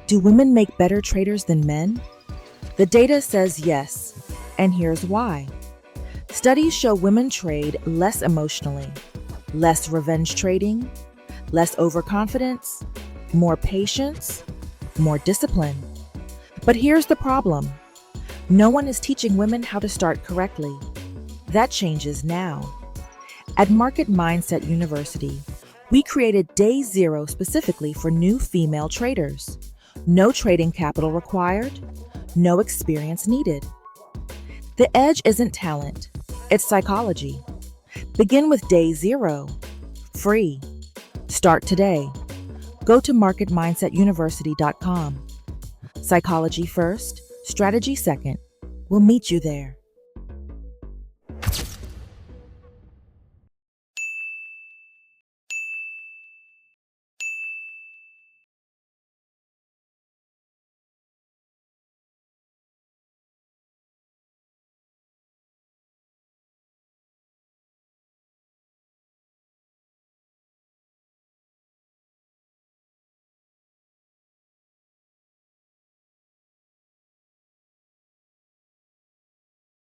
Do women make better traders than men? The data says yes, and here's why. Studies show women trade less emotionally, less revenge trading, less overconfidence, more patience, more discipline. But here's the problem. No one is teaching women how to start correctly. That changes now. At Market Mindset University, we created Day Zero specifically for new female traders. No trading capital required, no experience needed. The edge isn't talent, it's psychology. Begin with Day Zero, free. Start today. Go to marketmindsetuniversity.com. Psychology first, strategy second. We'll meet you there.